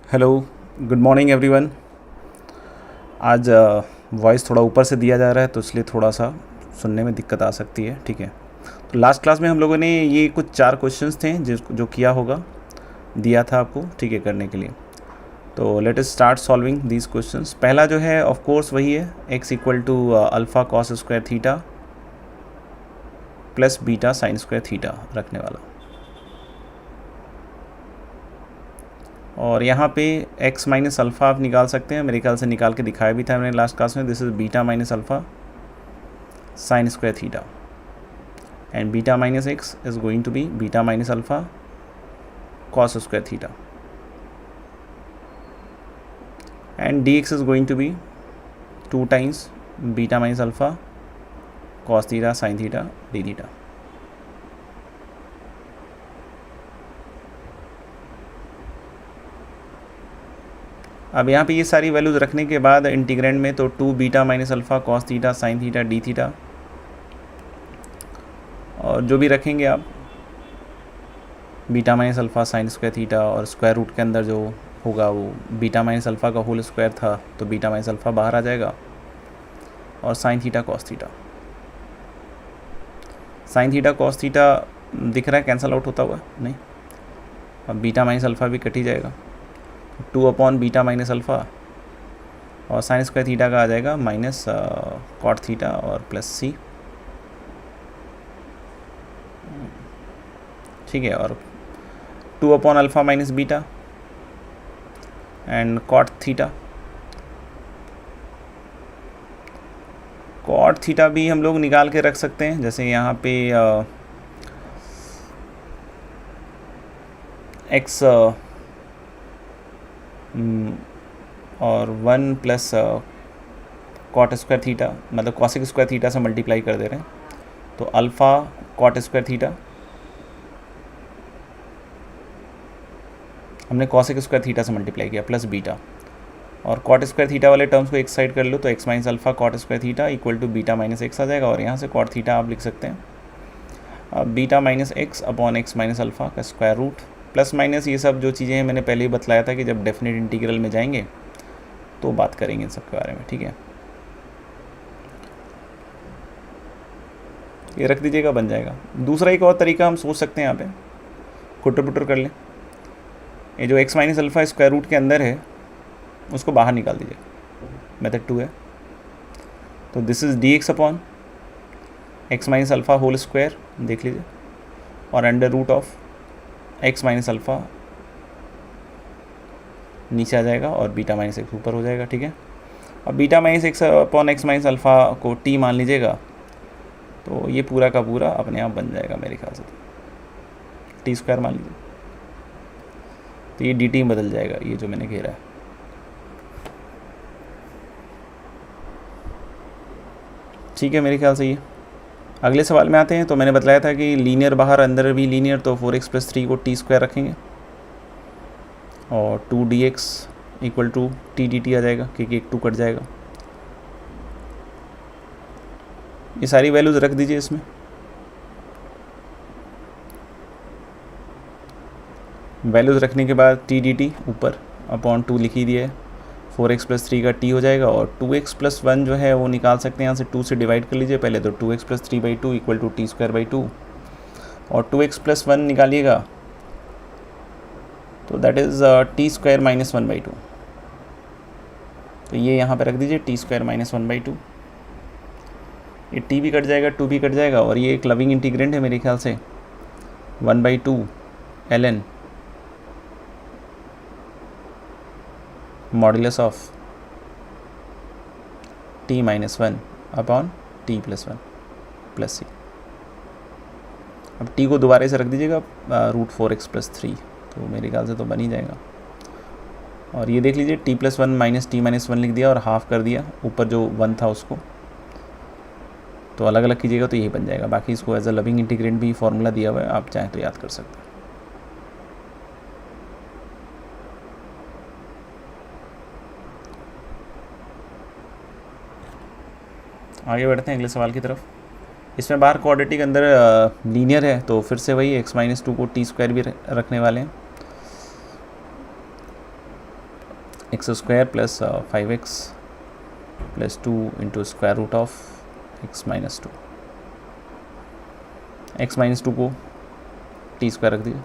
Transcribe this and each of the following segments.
Hello, good morning everyone. आज voice थोड़ा ऊपर से दिया जा रहा है तो इसलिए थोड़ा सा सुनने में दिक्कत आ सकती है। ठीक है, तो लास्ट क्लास में हम लोगों ने ये कुछ 4 क्वेश्चंस थे जो किया होगा, दिया था आपको, ठीक है, करने के लिए। तो let us start solving these questions. पहला जो है ऑफ कोर्स वही है, x equal to alpha cos square theta plus beta sine square theta रखने वाला। और यहाँ पे x माइनस अल्फ़ा आप निकाल सकते हैं, मेरे ख्याल से निकाल के दिखाया भी था मैंने लास्ट क्लास में। This is beta minus alpha sine square theta and beta minus x is going to be beta minus alpha cos square theta and dx is going to be 2 times beta minus alpha cos theta sine theta D theta. अब यहाँ पे ये सारी values रखने के बाद integrand में तो 2 beta minus alpha cos theta sine theta D theta, और जो भी रखेंगे आप beta minus alpha sine square theta, और स्क्वायर रूट के अंदर जो होगा वो बीटा माइनस अल्फ़ा का होल स्क्वायर था तो बीटा माइनस अल्फ़ा बाहर आ जाएगा, और sine theta cos theta. Sine theta cos theta दिख रहा है कैंसल आउट होता हुआ? नहीं। अब बीटा माइनस अल्फ़ा भी कट ही जाएगा, 2 अपॉन बीटा माइनस अल्फ़ा, और साइन स्क्वायर थीटा का आ जाएगा माइनस कॉट थीटा और प्लस सी। ठीक है, और 2 upon alpha minus beta and cot theta. Cot theta भी हम लोग निकाल के रख सकते हैं, जैसे यहाँ पे एक्स और 1 प्लस कॉट स्क्वायर थीटा, मतलब कॉसिक स्क्वायर थीटा से मल्टीप्लाई कर दे रहे हैं, तो अल्फ़ा कॉट स्क्वायर थीटा, हमने कॉसिक स्क्वायर थीटा से मल्टीप्लाई किया, प्लस बीटा, और कॉट स्क्वायर थीटा वाले टर्म्स को एक साइड कर लो तो x minus alpha cot square theta equal to beta minus x आ जाएगा, और यहाँ से कॉट थीटा आप लिख सकते हैं अब beta minus X upon x minus alpha का स्क्वायर रूट, प्लस माइनस ये सब जो चीज़ें हैं मैंने पहले ही बतलाया था कि जब डेफिनेट इंटीग्रल में जाएंगे तो बात करेंगे इन सब के बारे में। ठीक है, ये रख दीजिएगा, बन जाएगा। दूसरा एक और तरीका हम सोच सकते हैं, यहाँ पे खुटर पुटर कर लें, ये जो x minus alpha square root के अंदर है उसको बाहर निकाल दीजिए, मेथड 2 है। तो this is dx upon x minus alpha whole square, देख लीजिए, और under root of x minus alpha नीचे आ जाएगा और बीटा माइनस एक्स ऊपर हो जाएगा। ठीक है, अब beta minus X upon x minus alpha को t मान लीजिएगा तो ये पूरा का पूरा अपने आप बन जाएगा मेरे ख्याल से, तो टी स्क्वायर मान लीजिए, तो ये डी टी में बदल जाएगा, ये जो मैंने घेरा है। ठीक है, मेरे ख्याल से ये। अगले सवाल में आते हैं। तो मैंने बताया था कि लीनियर बाहर अंदर भी लीनियर, तो 4x प्लस 3 को टी स्क्वायर रखेंगे और 2dx equal to t d t आ जाएगा, क्योंकि एक 2 कट जाएगा। ये सारी वैल्यूज़ रख दीजिए इसमें। वैल्यूज़ रखने के बाद टी डी टी ऊपर अपॉन 2 लिख ही दिया है, 4x प्लस 3 का t हो जाएगा, और 2x प्लस 1 जो है वो निकाल सकते हैं यहाँ से, 2 से डिवाइड कर लीजिए पहले, तो 2x plus 3/2 equal to T square by 2, और 2x प्लस 1 निकालिएगा तो that is T square minus 1/2। तो ये यहाँ पे रख दीजिए टी स्क्वायर माइनस 1/2, ये t भी कट जाएगा, 2 भी कट जाएगा, और ये एक लविंग इंटीग्रेंट है मेरे ख्याल से 1/2 ln modulus of t minus 1 upon t plus 1 plus C. अब t को दोबारा से रख दीजिएगा रूट 4x प्लस 3, तो मेरे ख्याल से तो बन ही जाएगा। और ये देख लीजिए t plus 1 minus t minus 1 लिख दिया और हाफ कर दिया, ऊपर जो 1 था उसको तो अलग अलग कीजिएगा तो यही बन जाएगा। बाकी इसको एज अ लविंग इंटीग्रेंट भी फॉर्मूला दिया हुआ है, आप चाहें तो याद कर सकते हैं। आगे बढ़ते हैं अगले सवाल की तरफ। इसमें बाहर क्वाड्रेटिक अंदर लीनियर है, तो फिर से वही x माइनस 2 को टी स्क्वायर भी रखने वाले हैं। X square plus 5x plus 2 into square root of X minus 2। X minus 2 को टी स्क्वायर रख दीजिए,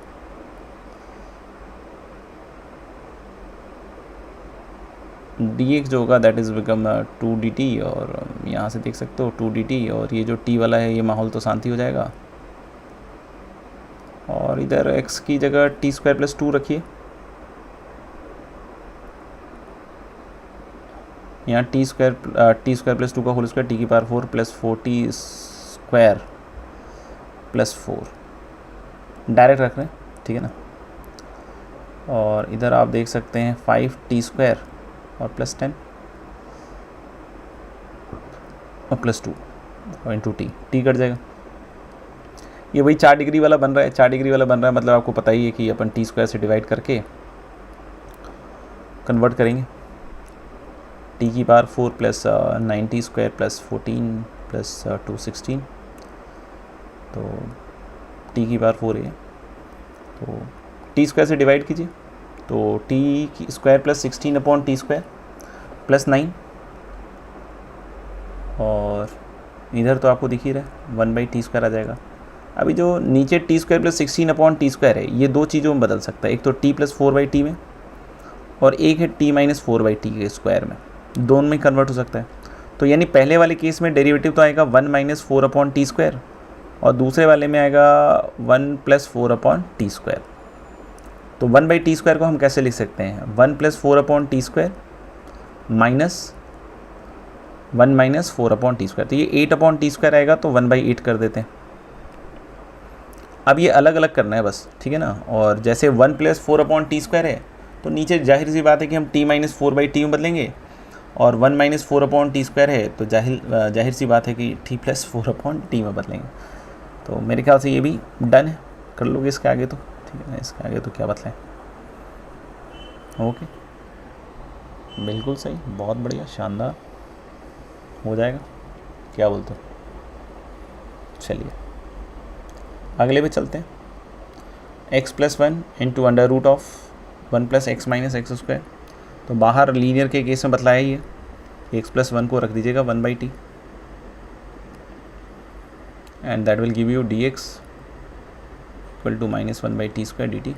डी एक्स जो होगा दैट इज़ बिकम 2 dt, और यहाँ से देख सकते हो 2 dt, और ये जो t वाला है ये माहौल तो शांति हो जाएगा, और इधर x की जगह टी स्क्वायर प्लस 2 रखिए, यहाँ टी स्क्वायर प्लस 2 का होल स्क्वायर, टी की power 4 plus 4t square plus 4 direct रख रहे हैं, ठीक है ना। और इधर आप देख सकते हैं 5t स्क्वायर और प्लस 10 और प्लस 2 और इंटू टी कट जाएगा। ये वही 4 डिग्री वाला बन रहा है, 4 डिग्री वाला बन रहा है, मतलब आपको पता ही है कि अपन टी स्क्वायर से डिवाइड करके कन्वर्ट करेंगे। टी की power 4 plus 90 square plus 14 plus 2 16, तो टी की पावर 4 है, तो टी स्क्वायर से डिवाइड कीजिए, तो T square plus 16 upon T square plus 9, और इधर तो आपको दिख ही रहा है 1/t स्क्वायर आ जाएगा। अभी जो नीचे T square plus 16 upon T square है, ये दो चीज़ों में बदल सकता है, एक तो टी प्लस 4/t में, और एक है टी माइनस 4/t के स्क्वायर में, दोनों में कन्वर्ट हो सकता है। तो यानी पहले वाले केस में डेरिवेटिव तो आएगा 1 माइनस 4 अपॉन टी स्क्वायर, और दूसरे वाले में आएगा 1 प्लस 4 अपॉन टी स्क्वायर। तो 1/t स्क्वायर को हम कैसे लिख सकते हैं, 1 plus 4 upon T square minus 1 minus 4 upon T square, तो ये 8 अपॉन टी स्क्वायर आएगा, तो 1/8 कर देते हैं। अब ये अलग अलग करना है बस, ठीक है ना। और जैसे 1 प्लस 4 अपॉन टी स्क्वायर है, तो नीचे जाहिर सी बात है कि हम t माइनस 4/t में बदलेंगे, और 1 माइनस 4 अपॉन टी स्क्वायर है, तो जाहिर सी बात है कि t प्लस 4 अपॉन टी में बदलेंगे। तो मेरे ख्याल से ये भी डन है, कर लोगे इसके आगे तो, ठीक है ना, इसके आगे तो क्या बदलें। ओके, बिल्कुल सही, बहुत बढ़िया, शानदार हो जाएगा, क्या बोलते हो। चलिए अगले पे चलते हैं। x plus 1 into under root of 1 plus X minus X square, तो बाहर लीनियर के केस में बतलाया ही है, x प्लस 1 को रख दीजिएगा 1/t, and that will give you dx equal to minus 1/t square dt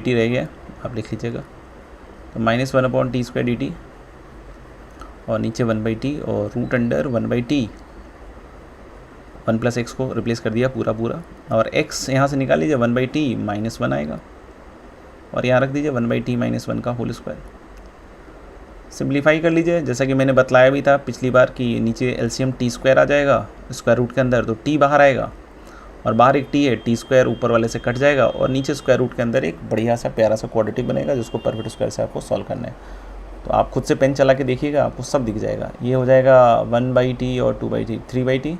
रह गया, आप लिख लीजिएगा, तो minus 1 upon T square dt, और नीचे 1/t और root under 1/t, 1 plus X को रिप्लेस कर दिया पूरा पूरा, और x यहाँ से निकाल लीजिए 1/t माइनस 1 आएगा, और यहाँ रख दीजिए 1/t माइनस 1 का होल स्क्वायर। सिंप्लीफाई कर लीजिए, जैसा कि मैंने बतलाया भी था पिछली बार कि नीचे एलसीएम टी स्क्वायर आ जाएगा स्क्वायर रूट के अंदर, तो t बाहर आएगा, और बाहर एक t है, टी स्क्वायर ऊपर वाले से कट जाएगा, और नीचे स्क्वायर रूट के अंदर एक बढ़िया सा प्यारा सा क्वाड्रेटिक बनेगा, जिसको परफेक्ट स्क्वायर से आपको सॉल्व करना है। तो आप खुद से पेन चला के देखिएगा, आपको सब दिख जाएगा। ये हो जाएगा 1/t और 2/t 3/t,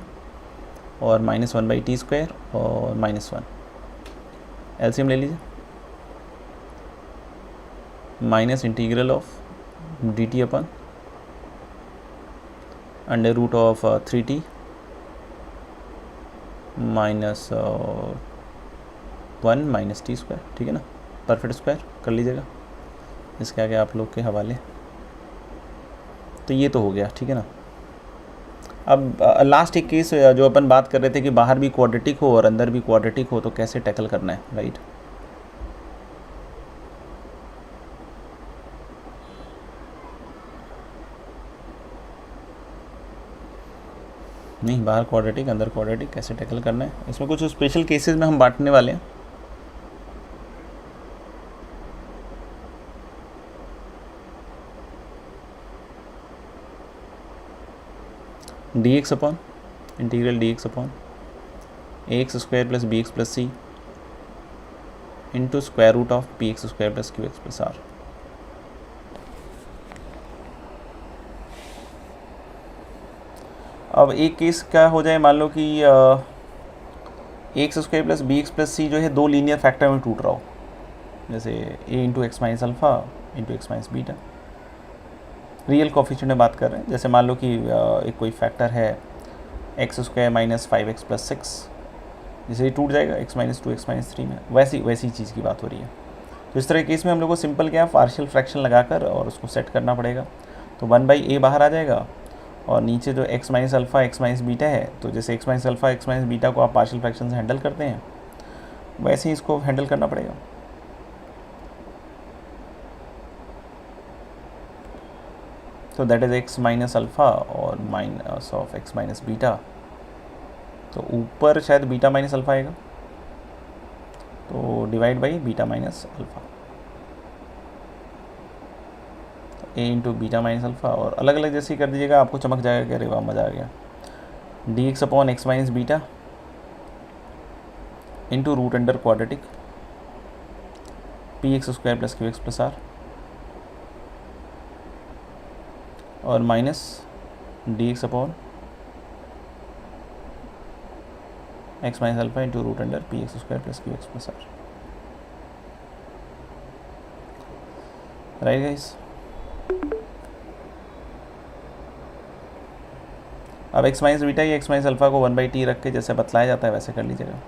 और माइनस 1/t स्क्वायर और माइनस 1, एलसीएम ले लीजिए, minus integral of dt upon under root of 3t minus 1 minus T square, ठीक है ना, परफेक्ट स्क्वायर कर लीजिएगा इसके आगे आप लोग के हवाले। तो ये तो हो गया, ठीक है ना। अब लास्ट एक केस जो अपन बात कर रहे थे कि बाहर भी क्वाड्रेटिक हो और अंदर भी क्वाड्रेटिक हो, तो कैसे टैकल करना है, राइट। नहीं, बाहर क्वाड्रेटिक अंदर क्वाड्रेटिक कैसे टैकल करना है, इसमें कुछ स्पेशल केसेस में हम बांटने वाले हैं। dx upon integral dx upon ax square plus bx plus c into square root of px square plus qx plus r। अब एक केस क्या हो जाए, मान लो कि x square plus b x plus c जो है दो लीनियर फैक्टर में टूट रहा हो, जैसे a into x minus alpha into x minus beta, real coefficient में बात कर रहे हैं। जैसे मान लो कि एक कोई फैक्टर है x square minus 5x plus 6, जैसे ये टूट जाएगा x माइनस 2 x माइनस 3 में, वैसी चीज़ की बात हो रही है। तो इस तरह के केस में हम लोग को सिंपल क्या पार्शियल फ्रैक्शन लगाकर और उसको सेट करना पड़ेगा। तो 1/a बाहर आ जाएगा और नीचे जो x minus alpha x minus beta है, तो जैसे x minus alpha x minus beta को आप पार्शियल फ्रैक्शन से हैंडल करते हैं वैसे ही इसको हैंडल करना पड़ेगा। तो that is x minus alpha और minus of x minus beta. तो ऊपर शायद बीटा माइनस अल्फ़ा आएगा, तो divide by beta minus alpha, a into beta minus alpha, और अलग अलग जैसे ही कर दीजिएगा आपको चमक जाएगा कि अरे वाह मज़ा आ गया। dx upon x minus beta into root under quadratic p x square plus q x plus r, और minus dx upon x minus alpha into root under p x square plus q x plus r. Right guys, अब x minus beta या x minus alpha को 1/t रख के जैसे बतलाया जाता है वैसे कर लीजिएगा।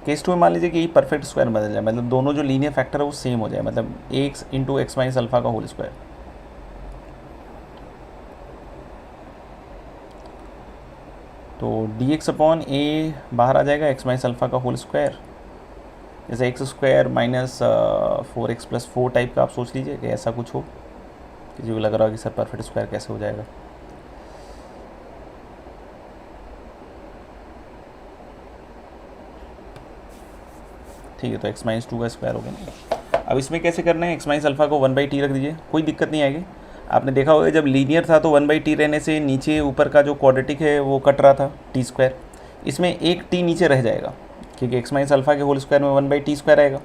केस 2 में मान लीजिए कि परफेक्ट स्क्वायर बदल जाए, मतलब दोनों जो लीनियर फैक्टर है वो सेम हो जाए, मतलब x into x minus alpha का होल स्क्वायर। तो dx अपॉन a बाहर आ जाएगा x माइनस अल्फ़ा का होल स्क्वायर, जैसे x square minus 4x plus 4 type का आप सोच लीजिए कि ऐसा कुछ हो। किसी को लग रहा हो कि सर परफेक्ट स्क्वायर कैसे हो जाएगा। ठीक है, तो x माइनस 2 का स्क्वायर हो गया ना। अब इसमें कैसे करना है, x माइनस अल्फ़ा को 1/t रख दीजिए, कोई दिक्कत नहीं आएगी। आपने देखा होगा जब लीनियर था तो 1/t रहने से नीचे ऊपर का जो क्वाड्रेटिक है वो कट रहा था टी स्क्वायर, इसमें एक t नीचे रह जाएगा क्योंकि x माइनस अल्फ़ा के होल स्क्वायर में 1/t स्क्वायर आएगा,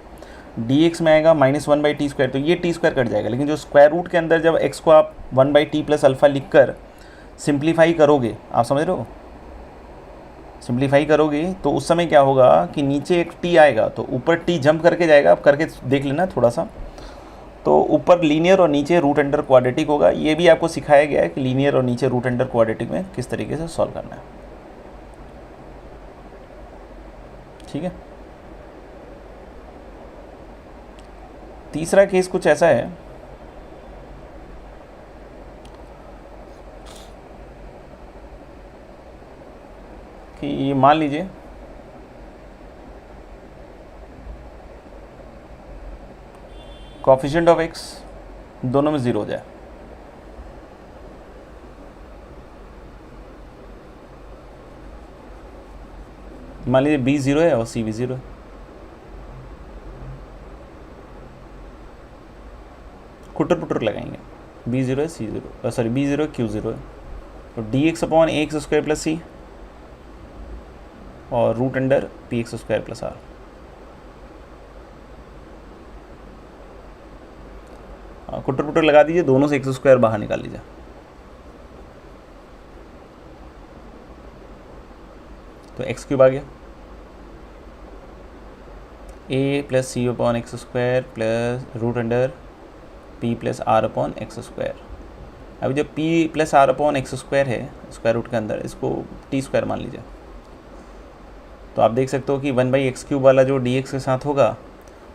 dx में आएगा माइनस 1/t स्क्वायर, तो ये t स्क्वायर कट जाएगा। लेकिन जो स्क्वायर रूट के अंदर जब x को आप 1/t प्लस अल्फ़ा लिख कर सिंप्लीफाई करोगे, आप समझ रहे हो, सिंप्लीफाई करोगे तो उस समय क्या होगा कि नीचे एक t आएगा तो ऊपर t जंप करके जाएगा। आप करके देख लेना थोड़ा सा, तो ऊपर लीनियर और नीचे रूट अंडर क्वाड्रेटिक होगा। ये भी आपको सिखाया गया है कि लीनियर और नीचे रूट अंडर क्वाड्रेटिक में किस तरीके से सॉल्व करना है। ठीक है, तीसरा केस कुछ ऐसा है कि मान लीजिए कोएफिशिएंट ऑफ x दोनों में 0 हो जाए। मान लीजिए b 0 है और c भी 0 है। कुटर पुटर लगाएंगे, b 0 है c 0, सॉरी b 0 है q 0 है, तो dx upon a x square plus c और root under p x square plus r. कुटर पुटर लगा दीजिए, दोनों से एक्स स्क्वायर बाहर निकाल लीजिए। तो एक्स क्यूब आ गया, a plus c upon x square plus root under p plus r upon x square. अभी जब p plus r upon x square है स्क्वायर रूट के अंदर, इसको टी स्क्वायर मान लीजिए, तो आप देख सकते हो कि 1/x³ वाला जो dx के साथ होगा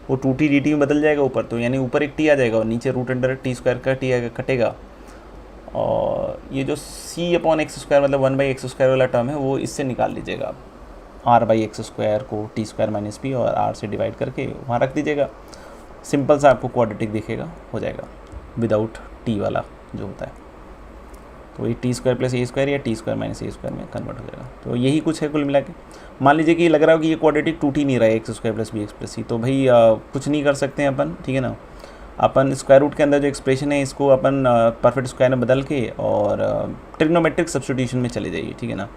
वो 2t dt में बदल जाएगा ऊपर, तो यानी ऊपर एक t आ जाएगा और नीचे रूट अंडर टी स्क्वायर का t कटेगा। और ये जो c अपॉन एक्स स्क्वायर मतलब 1/x² वाला टर्म है वो इससे निकाल लीजिएगा आप, r/x² को t स्क्वायर माइनस पी और r से डिवाइड करके वहाँ रख दीजिएगा। सिंपल सा आपको क्वाड्रेटिक दिखेगा, हो जाएगा विदाउट t वाला जो होता है। तो ये टी स्क्वायर प्लस ए स्क्वायर या टी स्क्वायर माइनस ए स्क्वायर में कन्वर्ट हो जाएगा। तो यही कुछ है कुल मिला के। मान लीजिए कि लग रहा हो कि ये क्वाड्रेटिक टूट ही नहीं रहा है x square plus b x plus c, तो भाई कुछ नहीं कर सकते हैं अपन, ठीक है ना। अपन स्क्वायर रूट के अंदर जो एक्सप्रेशन है इसको अपन परफेक्ट स्क्वायर में बदल के और ट्रिग्नोमेट्रिक सब्स्टिट्यूशन में चले जाइए, ठीक है ना।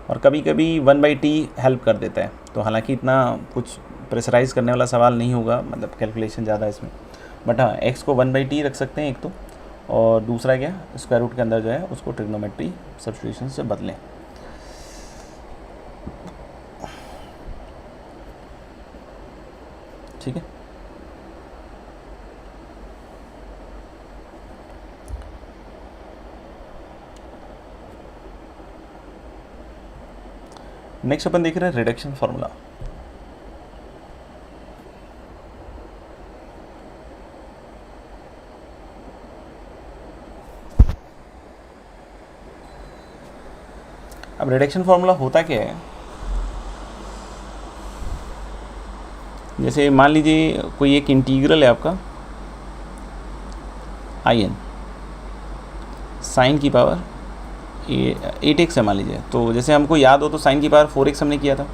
और कभी कभी 1/t हेल्प कर देता है, तो हालांकि इतना कुछ प्रेशराइज करने वाला सवाल नहीं होगा, मतलब कैलकुलेशन ज़्यादा है इसमें, बट हाँ एक्स को 1/t रख सकते हैं एक तो, और दूसरा क्या स्क्वायर रूट के अंदर जो है उसको ट्रिग्नोमेट्री सब्स्टिट्यूशन से बदलें। ठीक है, नेक्स्ट अपन देख रहे हैं रिडक्शन फार्मूला। अब रिडक्शन फार्मूला होता क्या है, जैसे मान लीजिए कोई एक इंटीग्रल है आपका in साइन की पावर 8x है मान लीजिए, तो जैसे हमको याद हो तो साइन की पावर 4x हमने किया था,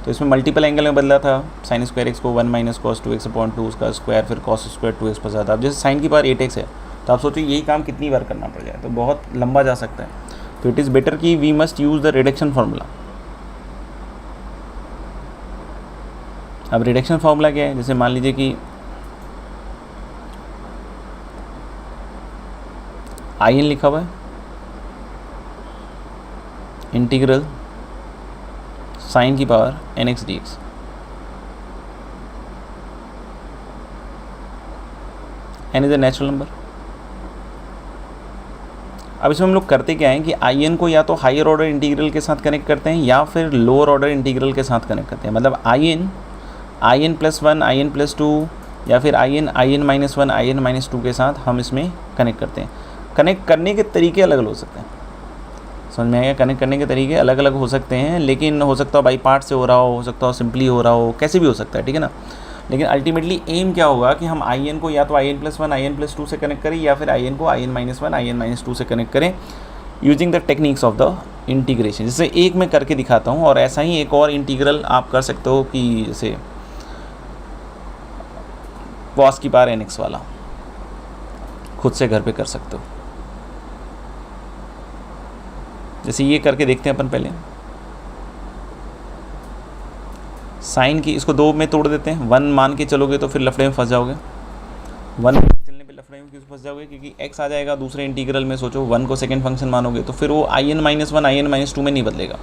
तो इसमें मल्टीपल एंगल में बदला था, साइन स्क्वायर एक्स को 1 माइनस कॉस 2x अपॉन 2 उसका स्क्वायर, फिर कॉस स्क्वायर 2x पर जाता। अब जैसे साइन की पावर 8x है, तो आप सोचो यही काम कितनी बार करना पड़ जाए, तो बहुत लंबा जा सकता है। तो इट इज़ बेटर कि we must use the reduction formula. अब रिडक्शन फार्मूला क्या है, जैसे मान लीजिए कि in लिखा हुआ है, इंटीग्रल साइन की power nx dx, n is a natural number. अब इसमें हम लोग करते क्या है कि in को या तो हायर ऑर्डर इंटीग्रल के साथ कनेक्ट करते हैं या फिर लोअर ऑर्डर इंटीग्रल के साथ कनेक्ट करते हैं। मतलब in प्लस 1 in प्लस 2 या फिर in माइनस 1 in माइनस 2 के साथ हम इसमें कनेक्ट करते हैं। कनेक्ट करने के तरीके अलग अलग हो सकते हैं, समझ में आएगा। कनेक्ट करने के तरीके अलग अलग हो सकते हैं, लेकिन हो सकता है बाई पार्ट से हो रहा हो सकता हो सिंपली हो रहा हो, कैसे भी हो सकता है, ठीक है ना। लेकिन अल्टीमेटली एम क्या होगा कि हम in को या तो in प्लस 1 in प्लस 2 से कनेक्ट करें या फिर in को in माइनस 1 in माइनस 2 से कनेक्ट करें using the techniques of the integration. जैसे एक मैं करके दिखाता हूँ, और ऐसा ही एक और इंटीग्रल आप कर सकते हो कि जैसे कॉस की पावर nx वाला खुद से घर पे कर सकते हो। जैसे ये करके देखते हैं अपन पहले, साइन की इसको 2 में तोड़ देते हैं। 1 मान के चलोगे तो फिर लफड़े में फंस जाओगे, 1 चलने पे लफड़े में क्यों फंस जाओगे, क्योंकि x आ जाएगा दूसरे इंटीग्रल में। सोचो 1 को सेकंड फंक्शन मानोगे तो फिर वो in माइनस 1 in माइनस 2 में नहीं बदलेगा।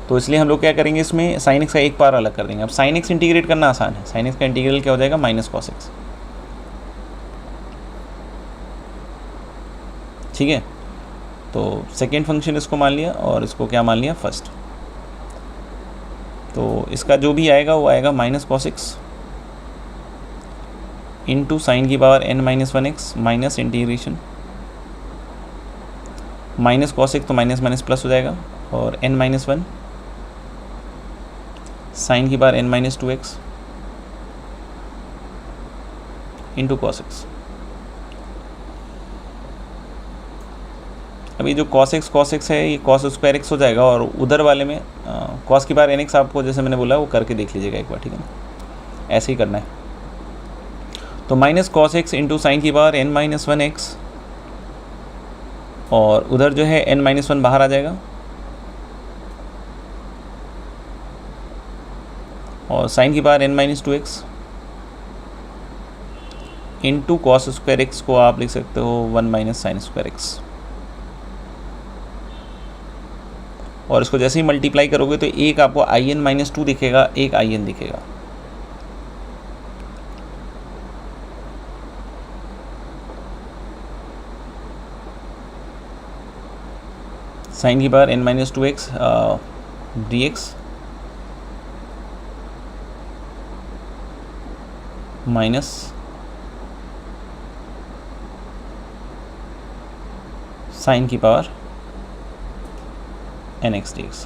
तो इसलिए हम लोग क्या करेंगे, इसमें साइन x का एक पावर अलग कर देंगे। अब साइन x इंटीग्रेट करना आसान है, साइन x का इंटीग्रल क्या हो जाएगा, माइनस कॉस x, ठीक है। तो सेकेंड फंक्शन इसको मान लिया और इसको क्या मान लिया, फर्स्ट। तो इसका जो भी आएगा वो आएगा minus cos x into sine की power n minus 1x minus integration minus cos x, तो माइनस माइनस प्लस हो जाएगा, और n माइनस 1 साइन की power n minus 2x into cos x. अभी जो cos x है ये cos स्क्वायर x हो जाएगा, और उधर वाले में cos की बार nx आपको जैसे मैंने बोला वो करके देख लीजिएगा एक बार, ठीक है ना, ऐसे ही करना है। तो minus cos x into sine की पावर n माइनस 1x, और उधर जो है n माइनस 1 बाहर आ जाएगा, और साइन की power n minus 2x into cos square x को आप लिख सकते हो 1 माइनस साइन स्क्वायर x। और इसको जैसे ही मल्टीप्लाई करोगे तो एक आपको in माइनस 2 दिखेगा, एक in दिखेगा। साइन की power n minus 2x dx minus sine की पावर nx dx।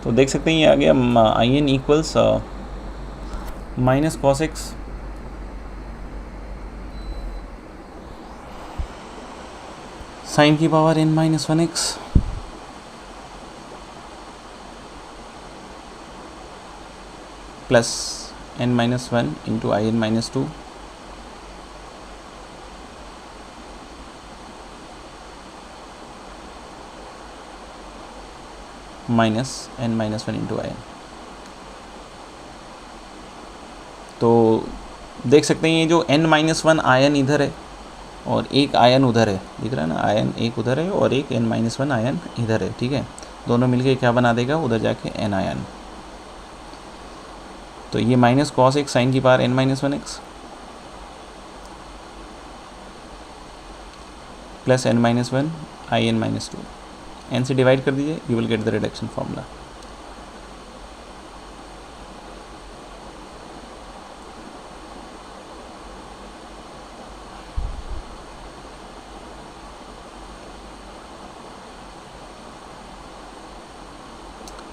तो देख सकते हैं ये आ गया in equals minus cos x sine की power n minus 1x plus n minus 1 into in minus 2 minus n minus 1 into in। तो देख सकते हैं ये जो n माइनस 1 आयन इधर है और एक आयन उधर है, दिख रहा है ना, आयन एक उधर है और एक n माइनस 1 आयन इधर है, ठीक है। दोनों मिलके क्या बना देगा, उधर जाके n आयन। तो ये माइनस कॉस एक्स साइन की power n minus 1x plus n minus 1 in minus 2, n से डिवाइड कर दीजिए, you will get the reduction formula.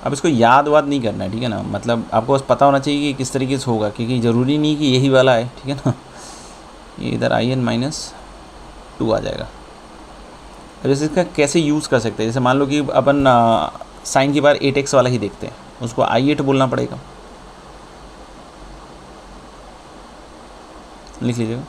अब इसको याद वाद नहीं करना है, ठीक है ना, मतलब आपको बस पता होना चाहिए कि किस तरीके से होगा, क्योंकि ज़रूरी नहीं कि यही वाला है, ठीक है ना। ये इधर -2 आ जाएगा। अब जैसे इसका कैसे यूज़ कर सकते हैं, जैसे मान लो कि अपन साइन की बार 8x वाला ही देखते हैं, उसको i8 बोलना पड़ेगा, लिख लीजिएगा।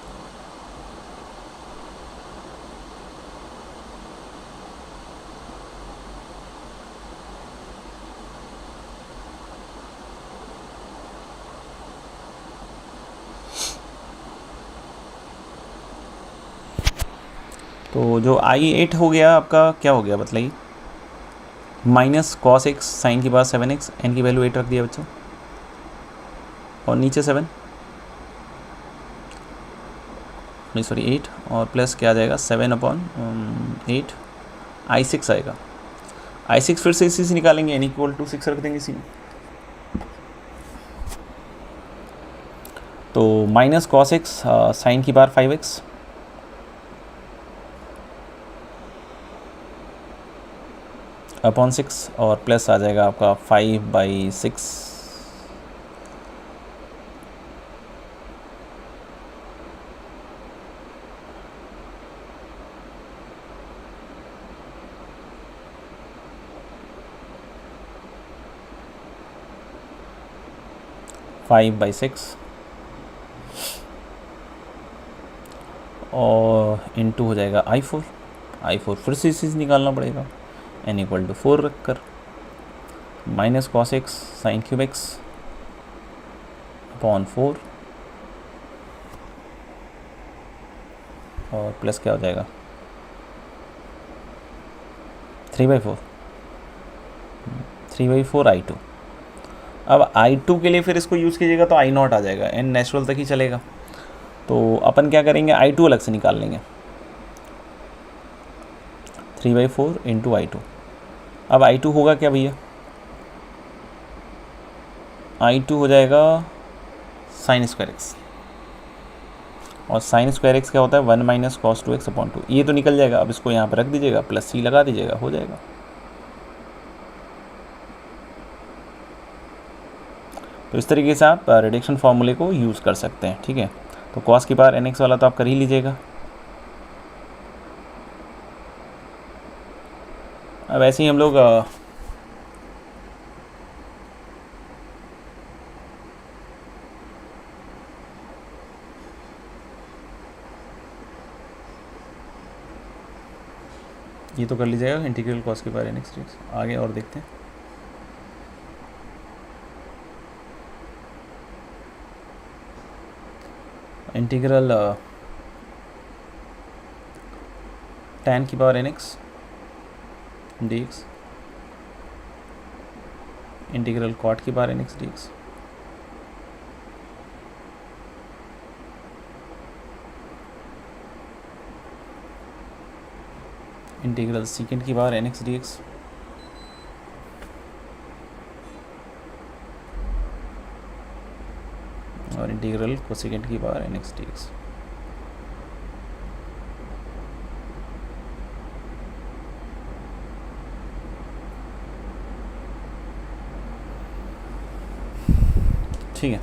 तो जो i8 हो गया आपका, क्या हो गया बताइए, -cos x साइन की बार 7x, n की वैल्यू 8 रख दिया बच्चों, और नीचे 7 नहीं सॉरी 8, और प्लस क्या आ जाएगा 7/8 i6 आएगा। i6 फिर से इसी से निकालेंगे, n = 6 रख देंगे इसी में। तो -cos x साइन की बार 5x अपॉन 6, और प्लस आ जाएगा आपका 5/6 5/6 और इंटू हो जाएगा i4 फिर से इसी से निकालना पड़ेगा, n = 4 रख कर, -cos x sine cube x upon 4, और प्लस क्या हो जाएगा 3/4 i2। अब i2 के लिए फिर इसको यूज़ कीजिएगा तो i0 आ जाएगा, n नेचुरल तक ही चलेगा। तो अपन क्या करेंगे, i2 अलग से निकाल लेंगे, 3/4 × i2। अब i2 होगा क्या भैया, i2 हो जाएगा sin² x, और sin² x क्या होता है 1 - cos 2x/2, ये तो निकल जाएगा। अब इसको यहाँ पर रख दीजिएगा, प्लस c लगा दीजिएगा, हो जाएगा। तो इस तरीके से आप रिडक्शन फार्मूले को यूज़ कर सकते हैं, ठीक है। तो cos की पावर nx वाला तो आप कर ही लीजिएगा। अब ऐसे ही हम लोग ये तो कर लीजिएगा, इंटीग्रल cos की पावर nx dx। आगे और देखते हैं। इंटीग्रल tan की power nx dx, integral cot की power nx dx, integral secant की पावर nx dx, और इंटीग्रल कोसेकेंट की पावर nx dx। ठीक है,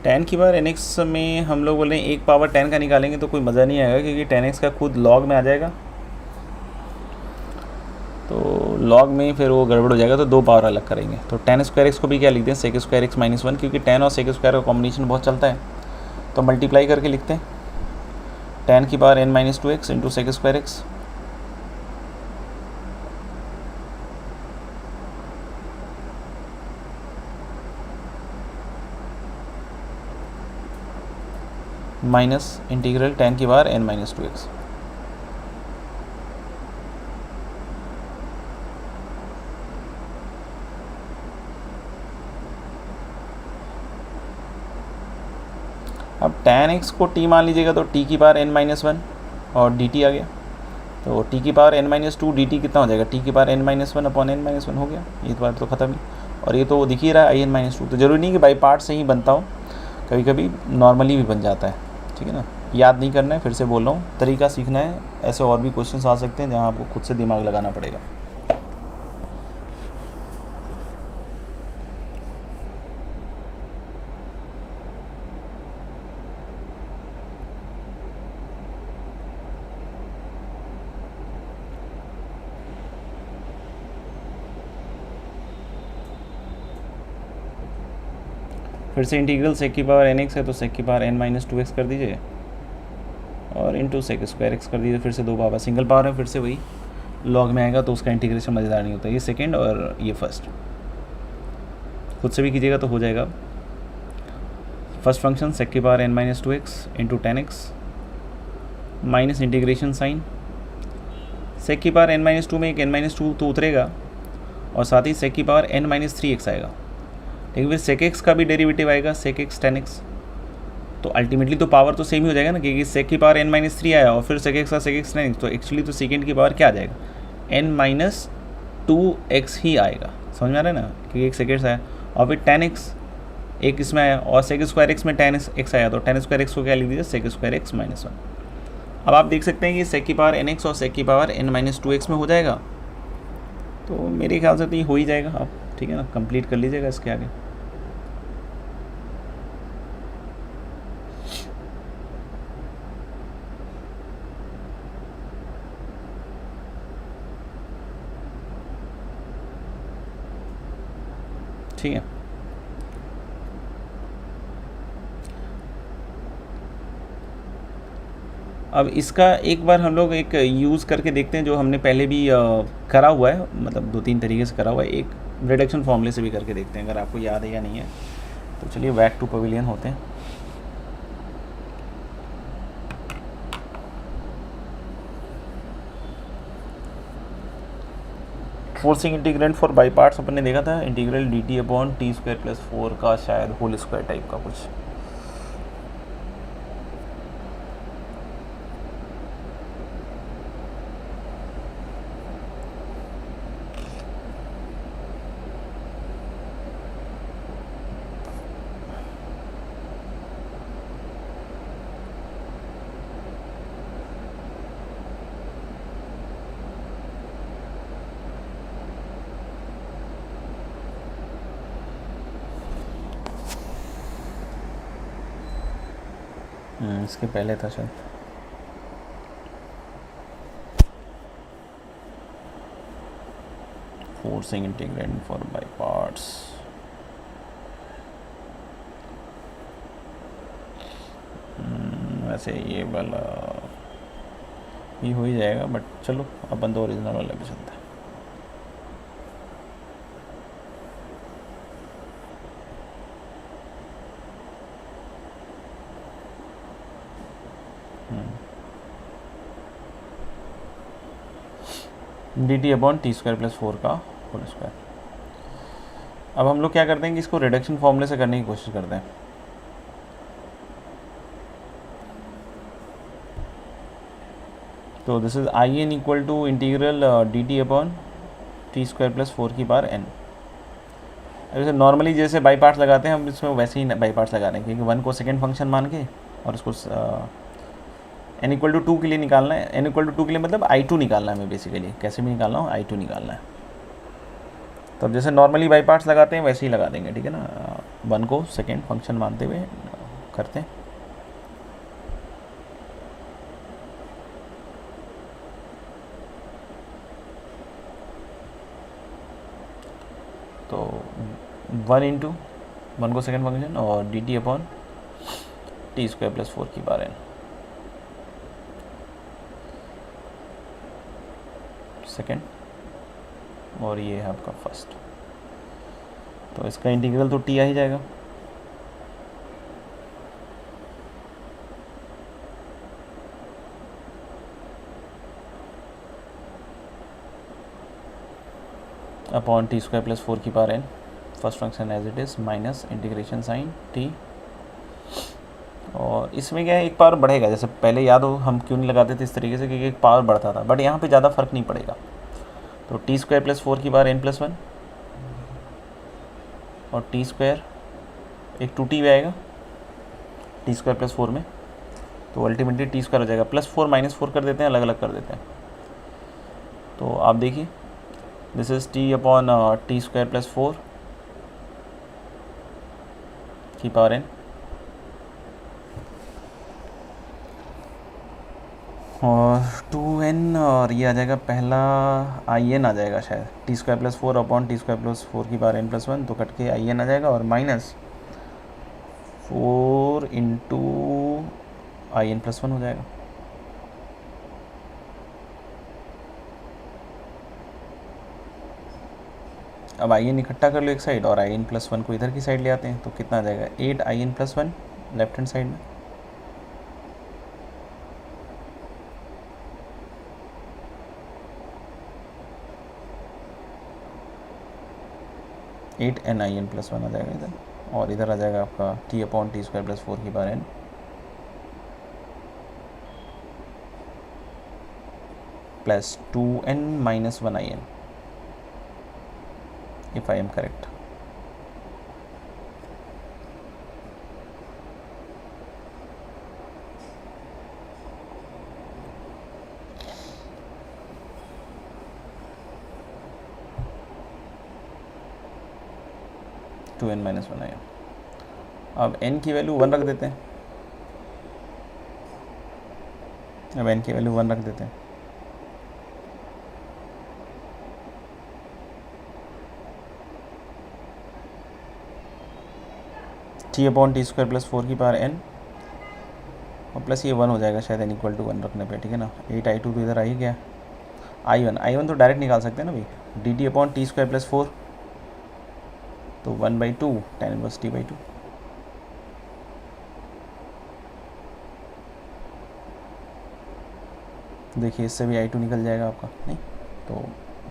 tan की पावर nx में हम लोग बोल रहे हैं एक पावर tan का निकालेंगे तो कोई मज़ा नहीं आएगा, क्योंकि tan x का खुद log में आ जाएगा, तो log में फिर वो गड़बड़ हो जाएगा, तो दो पावर अलग करेंगे। तो tan² x को भी क्या लिखते हैं sec² x - 1, क्योंकि tan और sec² का कॉम्बिनेशन बहुत चलता है, तो मल्टीप्लाई करके लिखते हैं tan की power n - 2x × sec² x minus integral tan की पावर n - 2x। अब tan x को t मान लीजिएगा तो t की पावर n - 1 और dt आ गया, तो t की पावर n - 2 dt कितना हो जाएगा, t की पावर n - 1/n - 1 हो गया, ये बात तो ख़त्म ही। और ये तो दिख ही रहा है in-2। तो ज़रूरी नहीं कि बाई पार्ट से ही बनता हो, कभी कभी नॉर्मली भी बन जाता है, ठीक है ना। याद नहीं करना है, फिर से बोल रहा हूँ, तरीका सीखना है। ऐसे और भी क्वेश्चंस आ सकते हैं जहाँ आपको खुद से दिमाग लगाना पड़ेगा। फिर से इंटीग्रल सेक की पावर nx है तो सेक की पावर n-2x कर दीजिए और इंटू सेक स्क्वायर एक्स कर दीजिए। फिर से दो पावर, सिंगल पावर है, फिर से वही लॉग में आएगा तो उसका इंटीग्रेशन मज़ेदार नहीं होता। ये सेकंड और ये फर्स्ट, खुद से भी कीजिएगा तो हो जाएगा। फर्स्ट फंक्शन सेक की power n-2x into 10x minus integration sine, sec की पावर n-2 में एक n-2 तो उतरेगा और साथ ही सेक की पावर n-3x आएगा। लेकिन फिर सेक एक्स का भी डेरिवेटिव आएगा, सेक एक्स 10x, तो अल्टीमेटली तो पावर तो सेम ही हो जाएगा ना, क्योंकि सेक की पावर n-3 आया और फिर सेक एक्स का सेक एक्स 10x, तो एक्चुअली तो सेकेंड की पावर क्या आ जाएगा, n-2x ही आएगा। समझ में आ रहा है ना, क्योंकि एक सेक एक्स आया और फिर 10x एक इसमें आया और सेक स्क्वायर एक्स में 10x आया, तो 10 स्क्वायर एक्स को क्या लिख दीजिए, सेक स्क्वायर एक्स -1। अब आप देख सकते हैं कि सेक की पावर nx और सेक की पावर n-2x में हो जाएगा, तो मेरे ख्याल से तो ये हो ही जाएगा। आप ठीक है ना, कंप्लीट कर लीजिएगा इसके आगे। ठीक है, अब इसका एक बार हम लोग एक यूज़ करके देखते हैं जो हमने पहले भी करा हुआ है, मतलब 2-3 तरीके से करा हुआ है। एक रिडक्शन फॉर्मूले से भी करके देखते हैं, अगर आपको याद है या नहीं है। तो चलिए बैक टू पवेलियन होते हैं। Forcing integrand for by parts अपन ने देखा था, इंटीग्रल dt/t² + 4 का शायद होल स्क्वायर टाइप का कुछ। इसके पहले था शायद। Forcing integrand for by parts, वैसे ये वाला ये हो ही जाएगा, बट चलो अपन तो ओरिजिनल वाला भी चलता है। dt/t² + 4 का होल स्क्वायर। अब हम लोग क्या करते हैं कि इसको रिडक्शन फॉर्मूले से करने की कोशिश करते हैं। तो this is in equal to integral dt/t² + 4 की पावर n। जैसे नॉर्मली जैसे बाई पार्ट्स लगाते हैं हम इसमें वैसे ही बाई पार्ट्स लगा रहे हैं, क्योंकि 1 को सेकेंड फंक्शन मान के और उसको n इक्वल टू 2 के लिए निकालना है। n इक्वल टू 2 के लिए मतलब I2 निकालना है हमें, बेसिकली कैसे भी निकालना हो I2 निकालना है। तो अब जैसे नॉर्मली बाई पार्ट्स लगाते हैं वैसे ही लगा देंगे, ठीक है ना। 1 को सेकेंड फंक्शन मानते हुए करते हैं। तो 1 इंटू 1 को सेकेंड फंक्शन और dt/t² + 4 की पावर n सेकेंड, और ये है आपका फर्स्ट। तो इसका इंटीग्रल तो t आ ही जाएगा। अपॉन t² + 4 की power n, first function as it is minus integration sine t। और इसमें क्या है, एक पावर बढ़ेगा। जैसे पहले याद हो हम क्यों नहीं लगाते थे इस तरीके से, क्योंकि एक पावर बढ़ता था, बट यहाँ पे ज़्यादा फर्क नहीं पड़ेगा। तो t² + 4 की पावर n + 1 और टी स्क्वायर एक 2t भी आएगा टी स्क्वायर प्लस 4 में, तो अल्टीमेटली टी स्क्वायर हो जाएगा। +4 -4 कर देते हैं, अलग अलग कर देते हैं। तो आप देखिए this is t upon T square plus 4 की पावर n, और 2n, और ये आ जाएगा पहला in आ जाएगा शायद, T square plus 4 upon T square plus 4 की पावर n प्लस 1, तो कट के in आ जाएगा, और -4 इंटू in प्लस 1 हो जाएगा। अब in इकट्ठा कर लो एक साइड, और in प्लस 1 को इधर की साइड ले आते हैं, तो कितना आ जाएगा 8 in plus 1 left hand side में, eight n I n plus 1 आ जाएगा इधर, और इधर आ जाएगा आपका t upon T square plus 4 की power n plus 2n minus 1 in, if I am correct. Two n minus 1 in. अब n की वैल्यू 1 रख देते हैं, अब n की वैल्यू 1 रख देते हैं, t upon T square plus 4 की पावर n, और प्लस ये 1 हो जाएगा शायद n इक्वल टू 1 रखने पे, ठीक है ना। 8i2 तो इधर आ ही गया, i1 तो डायरेक्ट निकाल सकते हैं ना भाई, dt upon T square plus 4, तो 1/2 tan इनवर्स t/2, देखिए इससे भी i2 निकल जाएगा आपका, नहीं तो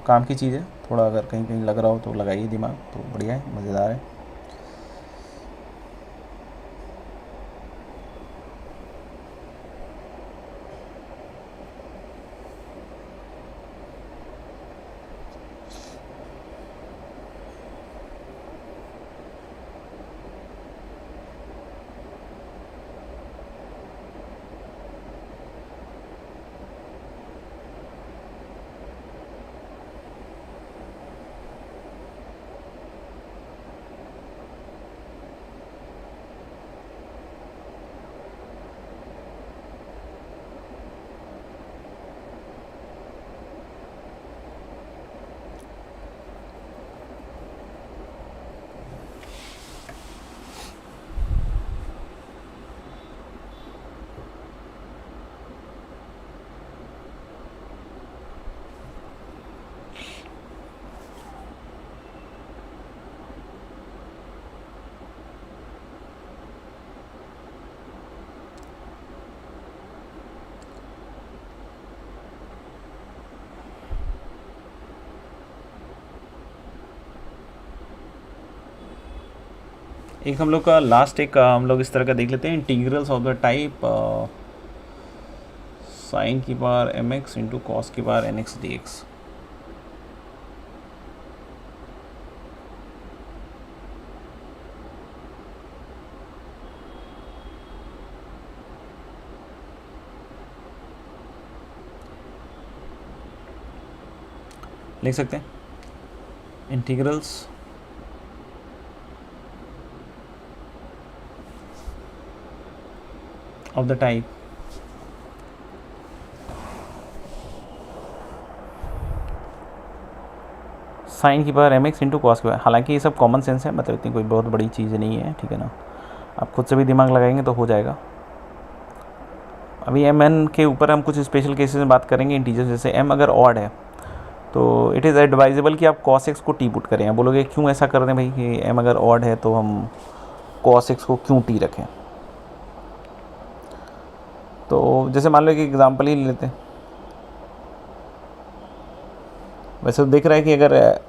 काम की चीज़ है, थोड़ा अगर कहीं कहीं लग रहा हो तो लगाइए दिमाग, तो बढ़िया है, मज़ेदार है। एक हम लोग का लास्ट एक हम लोग इस तरह का देख लेते हैं, integrals of the type sine की पावर mx इंटू कॉस की पावर nx dx। लिख सकते हैं integrals of the type sine की पावर mx इंटू कॉस की पावर, हालांकि ये सब कॉमन सेंस है, मतलब इतनी कोई बहुत बड़ी चीज़ नहीं है, ठीक है ना, आप खुद से भी दिमाग लगाएंगे तो हो जाएगा। अभी एम एन के ऊपर हम कुछ स्पेशल केसेस में बात करेंगे, इंटीजर्स जैसे m अगर ऑड है तो इट इज़ एडवाइजेबल कि आप cos x को t पुट करें। आप बोलोगे क्यों ऐसा कर दें भाई कि m अगर ऑड है तो हम cos x को क्यों t रखें, तो जैसे मान लो कि एग्जांपल ही ले लेते हैं, वैसे तो दिख रहा है कि अगर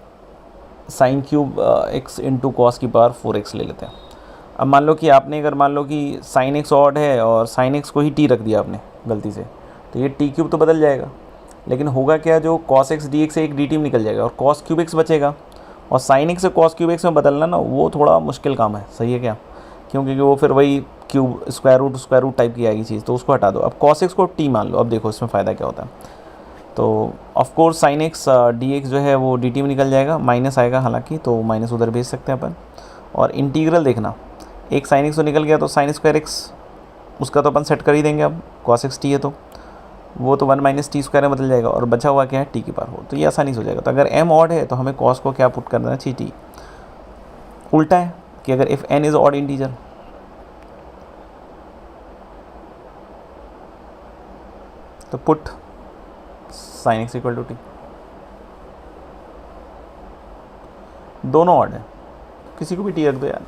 sine cube x into cos की पावर 4x ले लेते हैं। अब मान लो कि आपने अगर मान लो कि साइन x ऑड है और साइन x को ही t रख दिया आपने गलती से, तो ये t क्यूब तो बदल जाएगा, लेकिन होगा क्या, जो cos x dx से एक dt निकल जाएगा और cos क्यूब x बचेगा, और साइन एक्स से कॉस क्यूब एक्स में बदलना ना वो थोड़ा मुश्किल काम है, सही है क्या, क्योंकि वो फिर वही क्यूब स्क्वायर रूट टाइप की आएगी चीज़, तो उसको हटा दो। अब कॉस एक्स को टी मान लो। अब देखो इसमें फ़ायदा क्या होता है। तो of course sine x D x जो है वो डी टी में निकल जाएगा, माइनस आएगा हालांकि, तो माइनस उधर भेज सकते हैं अपन। और इंटीग्रल देखना, एक साइन एक्स तो निकल गया, तो साइन स्क्वायर एक्स उसका तो अपन सेट कर ही देंगे। अब कॉस एक्स टी है तो वो तो 1 माइनस टी स्क्वायर में बदल जाएगा, और बचा हुआ क्या है, टी की पावर 4, तो ये आसानी से हो जाएगा। तो अगर एम ऑड है तो हमें कॉस को क्या पुट कर देना चाहिए, टी। उल्टा है कि अगर if n is odd integer, तो put sine x equal to t. दोनों ऑड है, किसी को भी टी रख दो यार।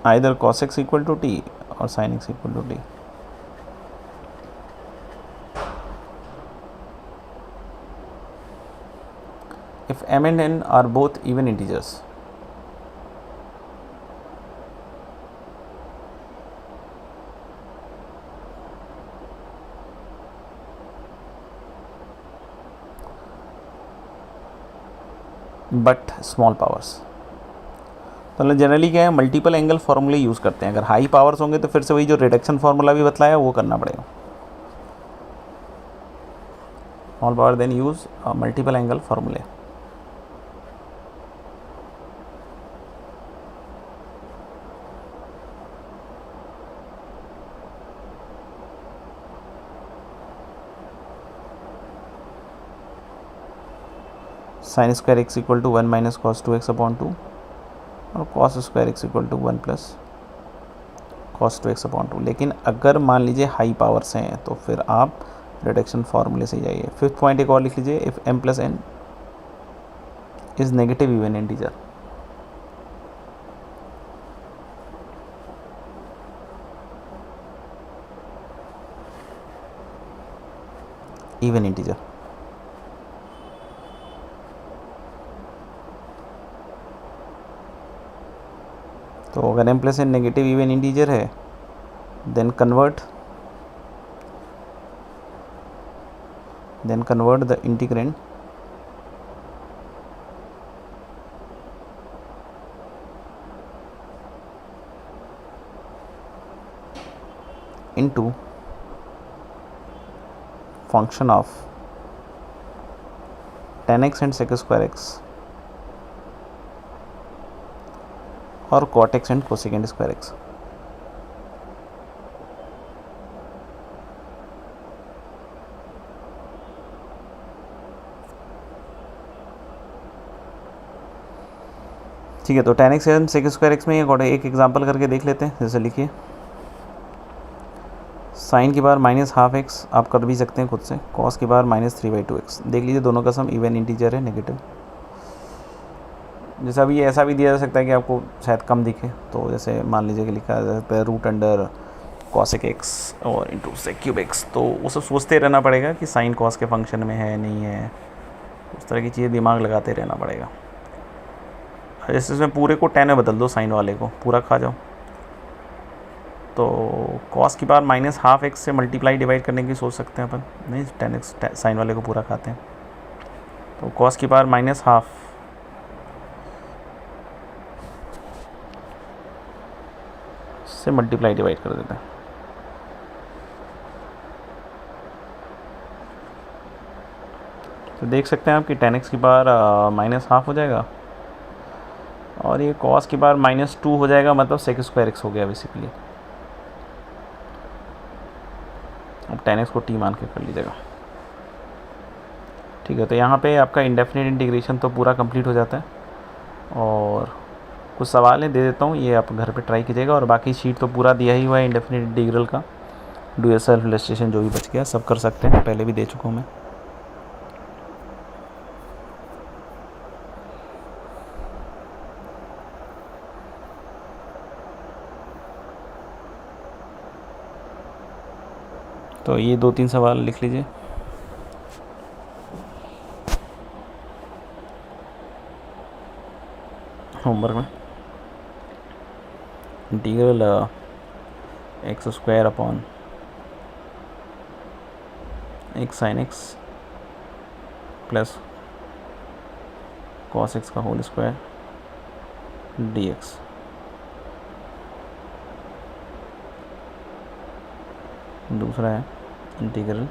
Either cos x equal to t और sin x equal to t. If m and n are both even integers, but small powers, तो जनरली क्या है, मल्टीपल एंगल फार्मूले यूज़ करते हैं। अगर हाई पावर्स होंगे तो फिर से वही जो रिडक्शन फार्मूला भी बतलाया वो करना पड़ेगा। Small power then use multiple angle फार्मूले। Sine square x equal to 1 minus cos 2x upon 2 और cos square x equal to 1 plus cos 2x upon 2। लेकिन अगर मान लीजिए हाई पावर्स हैं तो फिर आप रिडक्शन फार्मूले से जाइए। फिफ्थ पॉइंट एक और लिख लीजिए, if m plus n is negative even integer, even integer, तो अगर m plus n negative even integer है then convert the integrand into function of tan x and sec square x और cot x and cosecant square x। ठीक है, तो tan x and sec square x में ये एक example करके देख लेते हैं। जैसे लिखिए, साइन की बार माइनस हाफ एक्स आप कर भी सकते हैं खुद से, कॉस की बार माइनस 3/2x। देख लीजिए दोनों का सम इवन इंटीजर है, नेगेटिव। जैसा भी ऐसा भी दिया जा सकता है कि आपको शायद कम दिखे, तो जैसे मान लीजिए कि लिखा जा सकता है रूट अंडर कॉसेक एक्स और इंटू सेक क्यूब एक्स। तो वो सब सोचते रहना पड़ेगा कि साइन कॉस के फंक्शन में है नहीं है, उस तरह की चीज़ें दिमाग लगाते रहना पड़ेगा। जैसे इसमें पूरे को 10 में बदल दो, साइन वाले को पूरा खा जाओ, तो कॉस की बार माइनस हाफ एक्स से मल्टीप्लाई डिवाइड करने की सोच सकते हैं अपन, नहीं 10x साइन वाले को पूरा खाते हैं, तो कॉस की बार माइनस हाफ से मल्टीप्लाई डिवाइड कर देते हैं। तो देख सकते हैं आप कि 10x की बार माइनस हाफ हो जाएगा और ये कॉस की बार -2 हो जाएगा, मतलब सेक स्क्वायर एक्स हो गया बेसिकली। अब 10x को t मान के कर लीजिएगा। ठीक है, तो यहाँ पे आपका इंडेफिनिट इंटीग्रेशन तो पूरा कंप्लीट हो जाता है। और कुछ सवाल है दे देता हूँ, ये आप घर पे ट्राई कीजिएगा। और बाकी शीट तो पूरा दिया ही हुआ है इंडेफिनिट इंटीग्रल का, डू योर सेल्फ इलस्ट्रेशन जो भी बच गया सब कर सकते हैं, पहले भी दे चुका हूँ मैं। तो ये 2-3 सवाल लिख लीजिए। होमवर्क में। Integral X square upon X sine X plus cos X का होल स्क्वायर डी एक्स। दूसरा है integral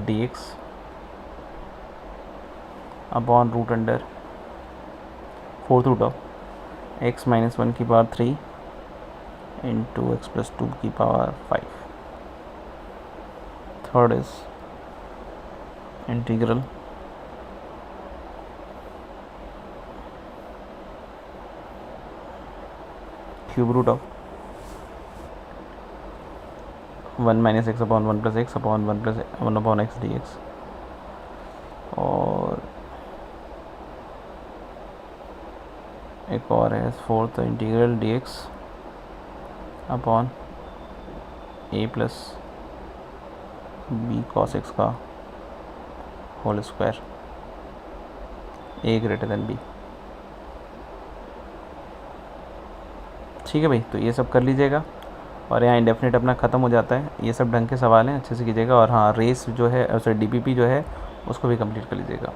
D X upon root under fourth root of X minus 1 की पावर 3 इंटू एक्स प्लस 2 की power 5। Third is integral cube root of 1 minus X upon 1 plus X upon 1 upon X D X. और एक और है fourth integral D X upon ए plus B cos X का whole square ए greater than B. ठीक है भाई, तो ये सब कर लीजिएगा और यहाँ इंडेफिनिट अपना ख़त्म हो जाता है। ये सब ढंग के सवाल हैं, अच्छे से कीजिएगा। और हाँ, रेस जो है सॉरी डीपीपी जो है उसको भी कंप्लीट कर लीजिएगा।